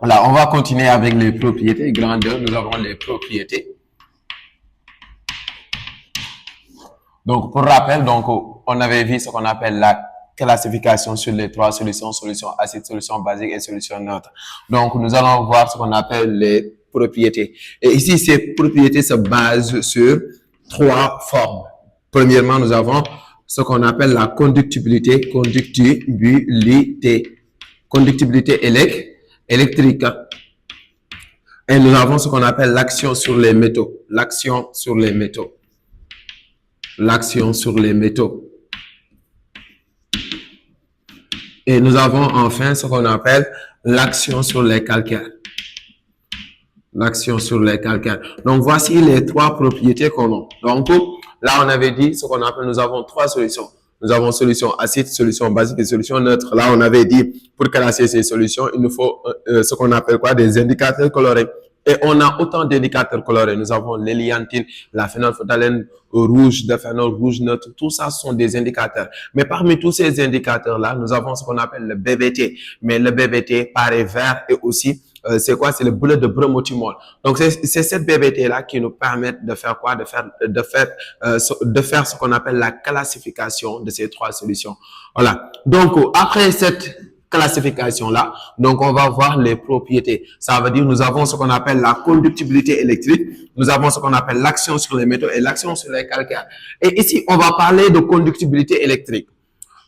Voilà, on va continuer avec les propriétés. Grandeur, nous avons les propriétés. Donc, pour rappel, donc, on avait vu ce qu'on appelle la classification sur les trois solutions, solution acide, solution basique et solution neutre. Donc, nous allons voir ce qu'on appelle les propriétés. Et ici, ces propriétés se basent sur trois formes. Premièrement, nous avons ce qu'on appelle la conductibilité, conductibilité électrique. Et nous avons ce qu'on appelle l'action sur les métaux, l'action sur les métaux. L'action sur les métaux. Et nous avons enfin ce qu'on appelle l'action sur les calcaires. L'action sur les calcaires. Donc, voici les trois propriétés qu'on a. Donc, là, on avait dit ce qu'on appelle, nous avons trois solutions. Nous avons solution acide, solution basique et solution neutre. Là, on avait dit, pour classer ces solutions, il nous faut ce qu'on appelle quoi? Des indicateurs colorés. Et on a autant d'indicateurs colorés. Nous avons l'héliantine, la phénolphtalène rouge, le phénol rouge neutre. Tout ça sont des indicateurs. Mais parmi tous ces indicateurs-là, nous avons ce qu'on appelle le BBT. Mais le BBT paraît vert et aussi, c'est quoi? C'est le boulet de bromothymol. Donc, c'est cette BBT-là qui nous permet de faire quoi? De faire ce qu'on appelle la classification de ces trois solutions. Voilà. Donc, après cette classification-là, donc on va voir les propriétés. Ça veut dire nous avons ce qu'on appelle la conductibilité électrique, nous avons ce qu'on appelle l'action sur les métaux et l'action sur les calcaires. Et ici, on va parler de conductibilité électrique.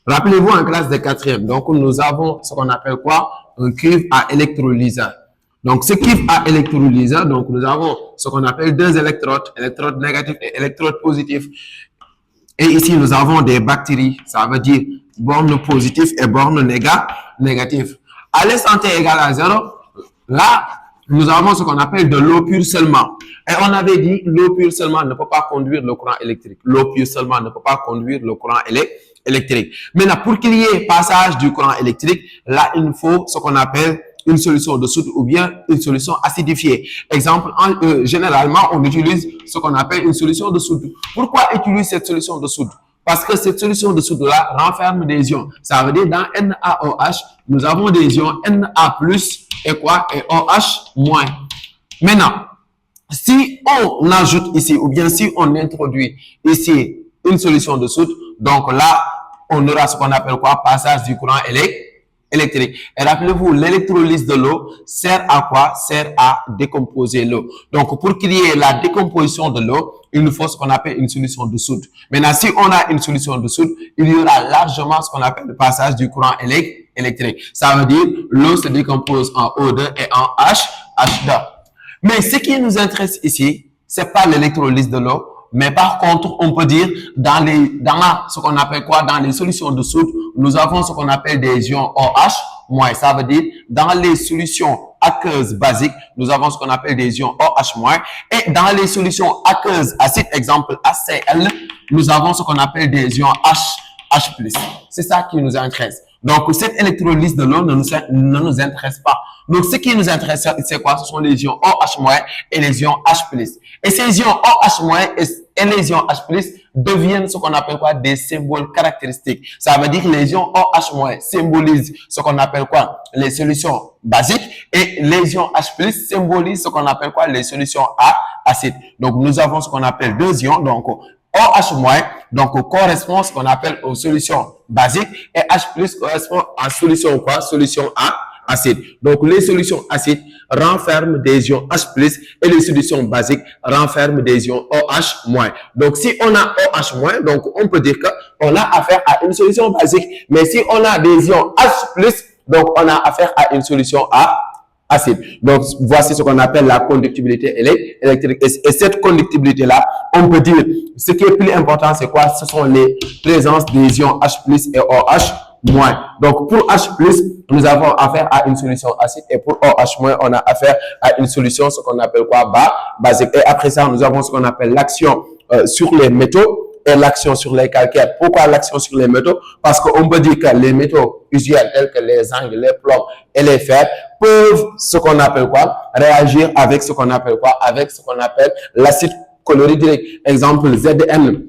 Rappelez-vous en classe de quatrième, donc nous avons ce qu'on appelle quoi? Un cuivre à électrolyseur. Donc, ce cuivre à électrolyseur, donc nous avons ce qu'on appelle deux électrodes, électrodes négatives et électrodes positives. Et ici, nous avons des bactéries, ça veut dire borne positive et borne négative. À l'instant t égale à 0, là, nous avons ce qu'on appelle de l'eau pure seulement. Et on avait dit, l'eau pure seulement ne peut pas conduire le courant électrique. L'eau pure seulement ne peut pas conduire le courant électrique. Maintenant, pour qu'il y ait passage du courant électrique, là, il nous faut ce qu'on appelle une solution de soude ou bien une solution acidifiée. Exemple, généralement, on utilise ce qu'on appelle une solution de soude. Pourquoi utiliser cette solution de soude? Parce que cette solution de soude-là renferme des ions. Ça veut dire dans NaOH, nous avons des ions Na+, et quoi? Et OH-. Maintenant, si on ajoute ici, ou bien si on introduit ici une solution de soude, donc là, on aura ce qu'on appelle quoi? Passage du courant électrique. Et rappelez-vous, l'électrolyse de l'eau sert à quoi? Sert à décomposer l'eau. Donc, pour qu'il y ait la décomposition de l'eau, il nous faut ce qu'on appelle une solution de soude. Maintenant, si on a une solution de soude, il y aura largement ce qu'on appelle le passage du courant électrique. Ça veut dire, l'eau se décompose en O2 et en H2. Mais ce qui nous intéresse ici, c'est pas l'électrolyse de l'eau, mais par contre, on peut dire, dans ce qu'on appelle quoi? Dans les solutions de soude, nous avons ce qu'on appelle des ions OH-. Ça veut dire, dans les solutions aqueuses basiques, nous avons ce qu'on appelle des ions OH-. Et dans les solutions aqueuses acides, exemple HCl, nous avons ce qu'on appelle des ions H+. C'est ça qui nous intéresse. Donc, cette électrolyse de l'eau ne nous intéresse pas. Donc, ce qui nous intéresse, c'est quoi? Ce sont les ions OH- et les ions H+. Et ces ions OH- et les ions H+, deviennent ce qu'on appelle quoi? Des symboles caractéristiques. Ça veut dire que les ions OH- symbolisent ce qu'on appelle quoi? Les solutions basiques, et les ions H+ symbolisent ce qu'on appelle quoi? Les solutions acides. Donc, nous avons ce qu'on appelle deux ions. Donc, OH- donc correspond à ce qu'on appelle aux solutions basiques, et H+ correspond à solution quoi? Solution acide. Donc, les solutions acides renferment des ions H+, et les solutions basiques renferment des ions OH-. Donc, si on a OH-, donc on peut dire qu'on a affaire à une solution basique. Mais si on a des ions H+, donc on a affaire à une solution acide. Donc, voici ce qu'on appelle la conductibilité électrique. Et cette conductibilité-là, on peut dire, ce qui est plus important, c'est quoi? Ce sont les présences des ions H+ et OH-. Donc, pour H+, nous avons affaire à une solution acide, et pour OH-, on a affaire à une solution, ce qu'on appelle quoi? Basique. Et après ça, nous avons ce qu'on appelle l'action sur les métaux et l'action sur les calcaires. Pourquoi l'action sur les métaux? Parce qu'on peut dire que les métaux usuels, tels que les zinc, les plombs et les fers, peuvent, ce qu'on appelle quoi? Réagir avec ce qu'on appelle quoi? Avec ce qu'on appelle l'acide chlorhydrique. Exemple, Zn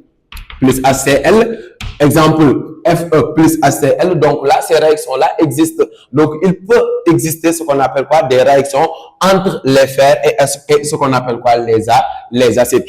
plus HCl. Exemple, Fe plus HCl. Donc là, ces réactions-là existent. Donc, il peut exister ce qu'on appelle quoi? Des réactions entre les fers et ce qu'on appelle quoi? Les acides.